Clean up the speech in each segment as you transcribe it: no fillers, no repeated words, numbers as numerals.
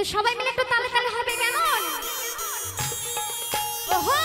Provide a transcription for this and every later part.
সবাই মিলে একটু তালে তালে হবে কেমন? ওহো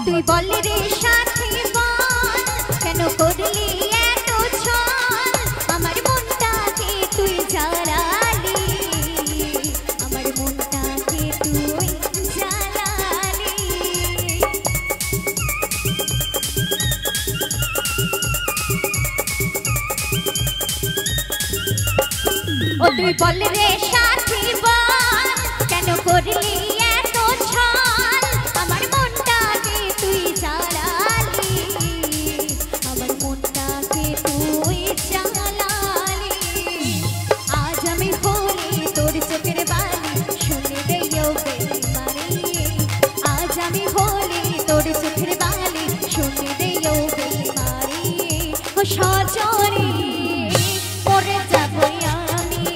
তুই বললি রে সাথী বল কেন করলি এত ছল আমার মনটাকে তুই জ্বালালি আমার মনটাকে তুই জ্বালালি ও তুই বললি রে সাথী বল কেন করলি এত ছল আমার মনটাকে তুই জ্বালালি আমার মনটাকে তুই জ্বালালি আজ আমি হলি তোর চোখের বালি শুনে দেও বেইমানি আজ আমি হলি তোর চোখের বালি শুনে দেও বেইমানি ও সজনী মরে যাবো আমি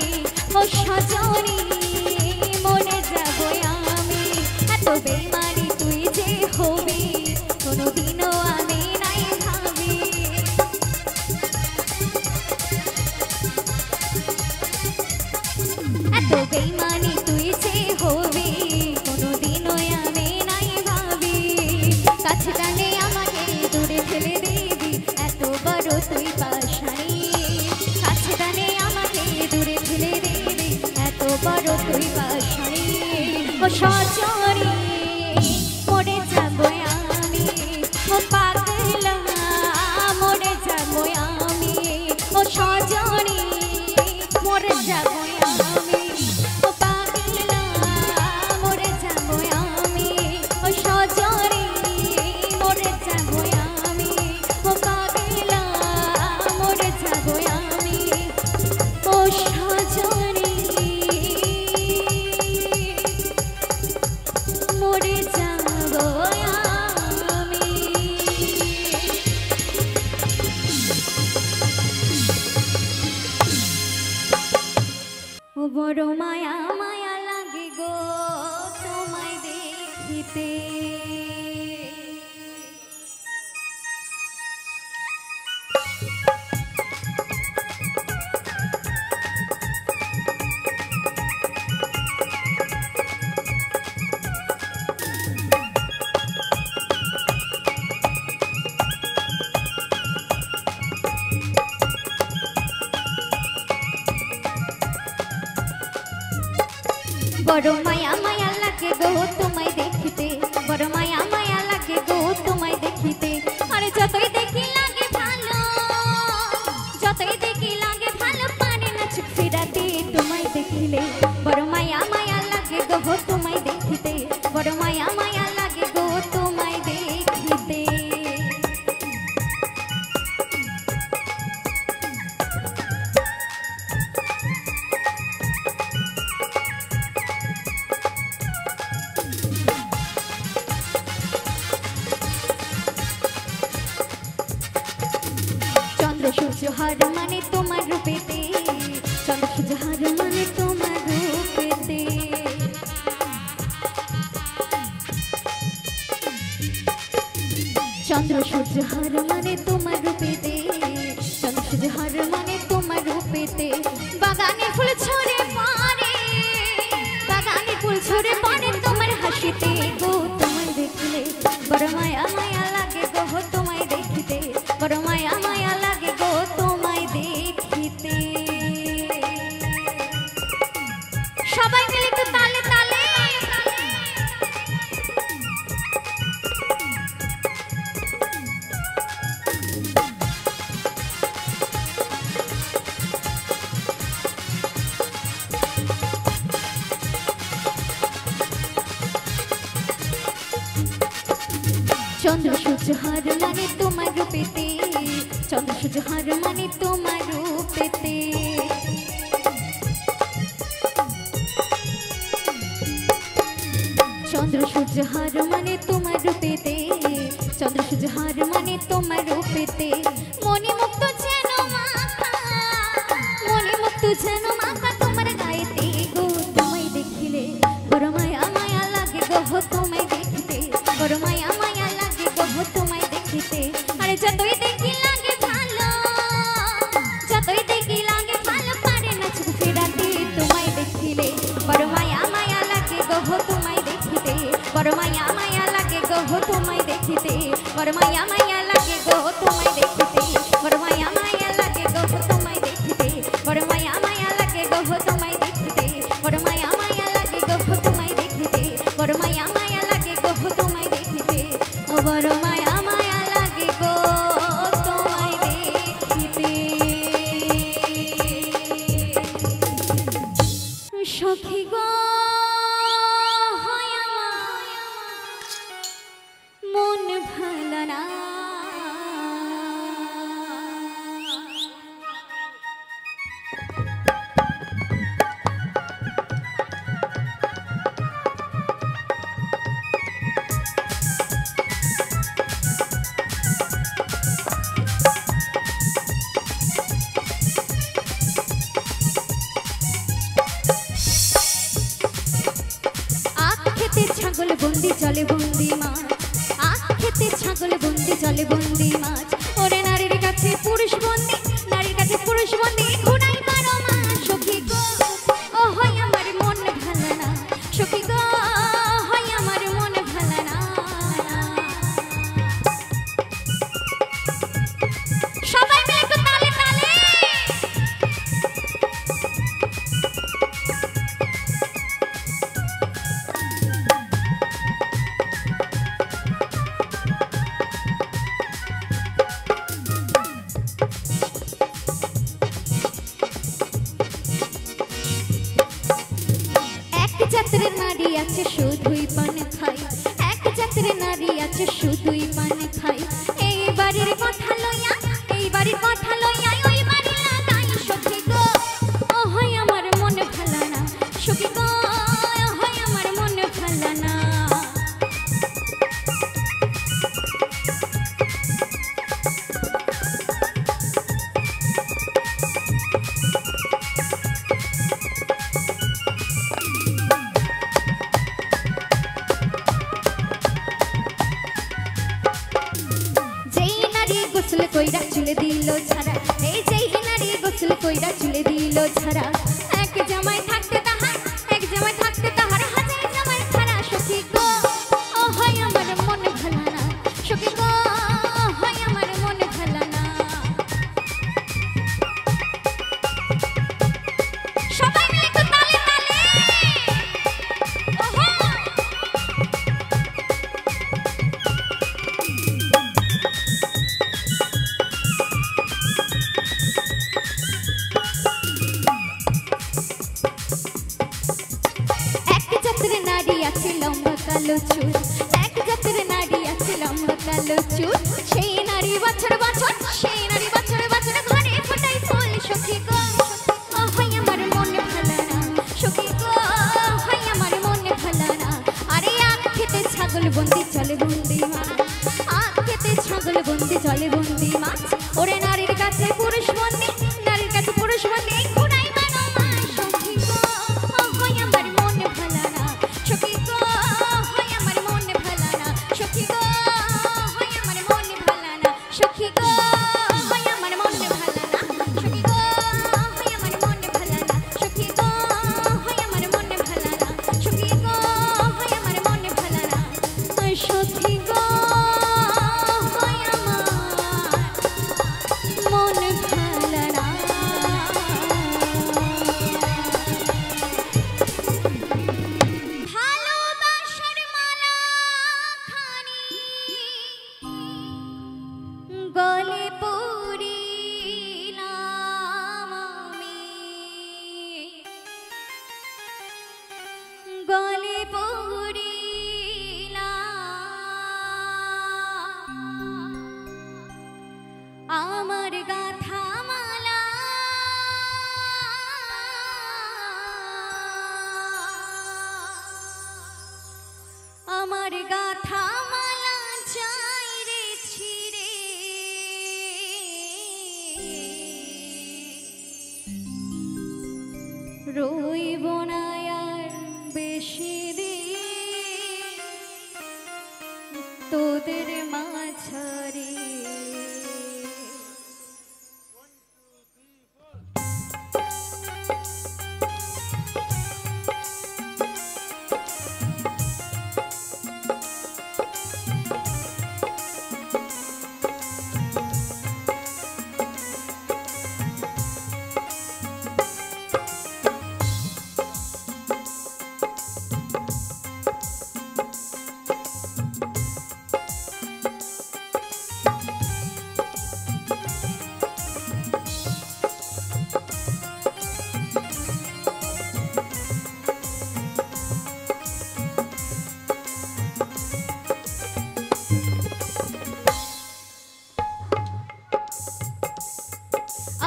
ও সজনী মরে যাবো আমি এত বেইমানি তুই যে হবি কোনোদিনও আমি নাই ভাবি এত বেইমানি তুই যে হবি কোনোদিনও আমি নাই ভাবি কাছে টানে আমাকে দূরে ফেলে দিবি এত বড় তুই পাশানি কাছে টানে আমাকে দূরে ফেলে দিবি এত বড় তুই পাশানি ও সজনী মরে যাবো আমি ও পাগলা মরে যাবো আমি ও সজনী মরে যাবো আমি ও পাগলা মরে যাবো আমি ও সজনী মরে যাবো আমি ও পাগলা মরে যাবো আমি ও সজনী মরে যাবো আমি ও বড় মায়া মায়া লাগে গো তোমায় দেখিতে বড় মায়া মায়া লাগে গো তোমায় দেখিতে বড় মায়া মায়া লাগে গো তোমায় দেখিতে আরে যতই দেখি লাগে ভালো যতই দেখি লাগে ভালো পারে না চোখ ফিরাতে তোমায় দেখিলে বড় মায়া মায়া লাগে গো তোমায় দেখিতে বড় মায়া মায়া লাগে গো তোমায় দেখিতে সূর্য হার মানে তোমার রূপেতে, চন্দ্র সূর্য হার মানে তোমার রূপেতে। চন্দ্র সূর্য হার মানে তোমার রূপেতে, চন্দ্র সূর্য হার মানে তোমার রূপেতে। বাগানের ফুল ঝরে পড়ে, বাগানের ফুল ঝরে পড়ে তোমার হাসিতে গো, তোমায় দেখলে বড় মায়া মায়া লাগে গো, তোমায় দেখিতে বড় মায়া মায়া লাগে গো, তোমায় দেখিতে। সবাই মিলে একটু তালে তালে। চন্দ্র সূর্য হার মানে তোমার রূপেতে, চন্দ্র সূর্য হার মানে তোমার রূপেতে। চন্দ্র সূর্য হার মানে তোমার রূপেতে, চন্দ্র সূর্য হার মানে তোমার রূপেতে। মণিমুক্ত যেন মাথা, মণিমুক্ত যেন মাথা তোমার গায়েতে গো, তোমায় দেখিলে বড় মায়া মায়া লাগে গো, তোমায় দেখিতে বড় মায়া মায়া লাগে গো, তোমায় দেখিতে। আরে যতই দেখি লাগে ভালো, যতই দেখি লাগে ভালো, পারে না চোখ ফেরাতে তোমায় দেখিলে বড় মায়া মায়া লাগে গো, তোমায় দেখিতে বড় মায়া মায়া লাগে গো, তোমায় দেখিতে বড় মায়া মায়া লাগে গো, তোমায় দেখিতে বড় মায়া মায়া লাগে গো, তোমায় দেখিতে বড় মায়া মায়া লাগে গো, তোমায় দেখিতে বড় মায়া মায়া লাগে গো, তোমায় দেখিতে বড় মায়া মায়া লাগে গো, তোমায় দেখিতে ও বড় মায়া মায়া লাগে গো, তোমায় দেখিতে। সখী গো হয় আমার মন ভালো না, ছাগল বন্দি জলে বন্দি মাছ, আখ খেতে ছাগল বন্দি জলে বন্দি মাছ। ওরে নারীর কাছে পুরুষ বন্দি, নারীর কাছে পুরুষ বন্দি, ঘুরাই বারো মাস। সখী গো ও হয় আমার মন ভালো না, সখী গো হয় আমার মন ভালো না। সবাই মিলে একটু তালে তালে। জাতের নারী আছে শুধুই পান খাই, এক জাতের নারী আছে শুধুই পান খাই। এই বাড়ির কথা লইয়া, এই বাড়ির কথা লইয়া ওই বাড়ি লাগাই। সখী গো ও হয় আমার মন ভালো না, সখী গো হয় আমার মন ভালো না। গোসল কইরা চুলে দিল ছাড়া, এই যেই নারী গোসল কইরা চুলে দিল ছাড়া। এক জামাই থাকতে তাহার, এক জামাই থাকতে তাহার হাজার জামাই ছাড়া। সখী গো ও হয় আমার মন ভালো না, সখী গো হয় আমার মন ভালো না। সবাই মিলে একটু তালে তালে। ওহো লম্বা কালো চুল, এক জাতের নারী আছে লম্বা কালো চুল। সেই নারী বছর বছর, সেই নারী বছর বছর ঘরে ফোটাই ফুল। সখী গো হয় আমার মন ভালো না, সখী গো হয় আমার মন ভালো না। আরে আখ খেতে ছাগল বন্দি চলে বন্দি মাছ, আখ খেতে ছাগল বন্দি চলে বন্দি মাছ। ওরে নারীর কাছে সখী গো হয় আমার মনে ভালো না সখী গো হয় আমার মনে ভালো না সখী গো হয় আমার মনে ভালো না সখী গো হয় আমার মনে ভালো না সখী গো হয় আমার মনে ভালো না ভালোবাসার মালা খানি গলে পড়িলাম আমি গলে পড়িলাম আমার গাথা মালা আমার গাথা মালা চাই রে ছিড়ে রইব না আর বেশি দিন তোদের মাঝারে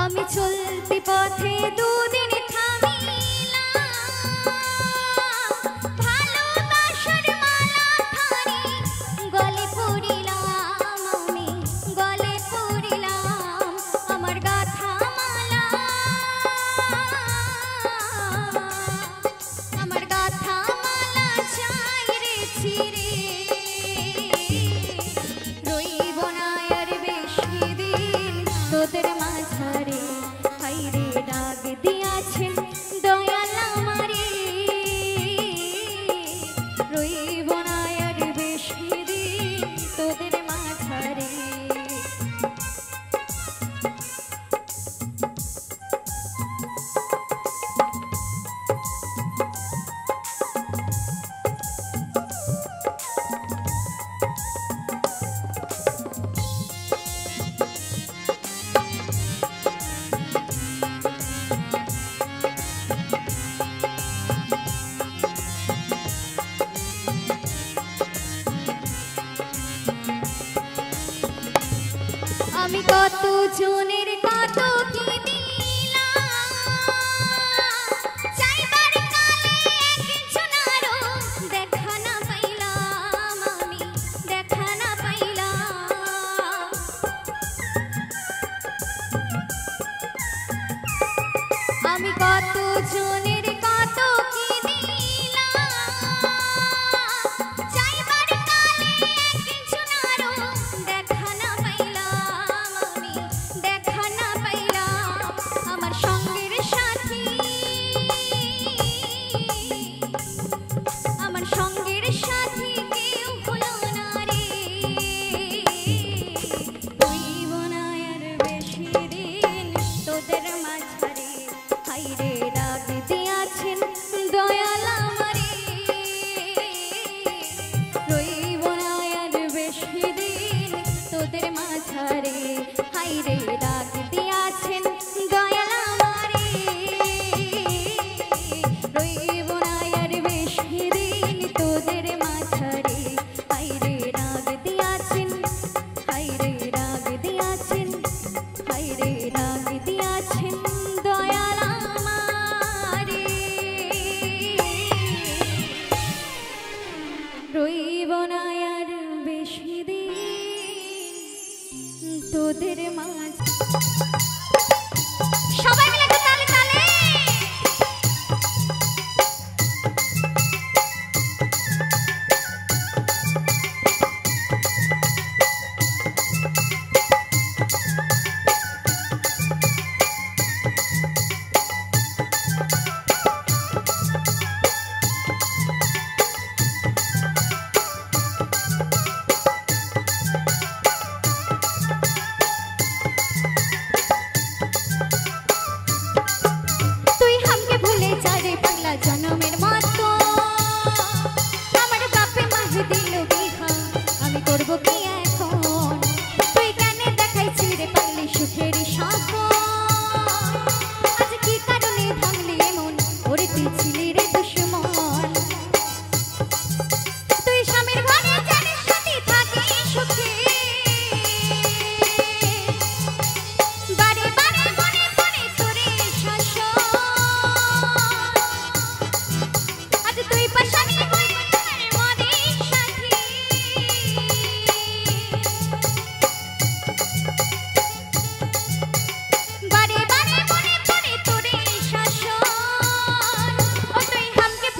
আমি চলতি পথে দুদিন থামিলাম ভালোবাসার মালা খানি গলে পড়িলাম আমি গলে পড়িলাম আমার গাথা মালা আমার গাথা মালা চাই রে ছিড়ে রইব না আর বেশি দিন তোদের মাঝারে হাইরে ডাক দিয়াছেন দয়াল আমারে রইব না আর বেশি দিন তোদের মাঝারে আমি কত জনের কত কি দিলাম চাইবার কালে একজনারও দেখা না পাইলাম আমি দেখা না পাইলাম আমি কত জনের কত কি দিলাম চাইবার কালে একজনারও দেখা না পাইলাম আমি দেখা না পাইলাম আমার সঙ্গের সাথী আমার সঙ্গের সাথী কেউ হলো না রে হইব না আর বেশি দিন তোদের মাঝারে হাইরে ডাক দিয়াছেন দয়াল আমারে রইব না আর বেশি দিন তোদের মাঝারে হাইরে ডাক দিয়াছেন দয়াল আমারে রইব না আর বেশি দিন তোদের মাঝারে হাইরে ডাক দিয়াছেন হাইরে ডাক দিয়াছেন হাইরে ডাক দিয়াছেন দয়াল আমারে রইব না আর বেশি দিন তোদের মাঝ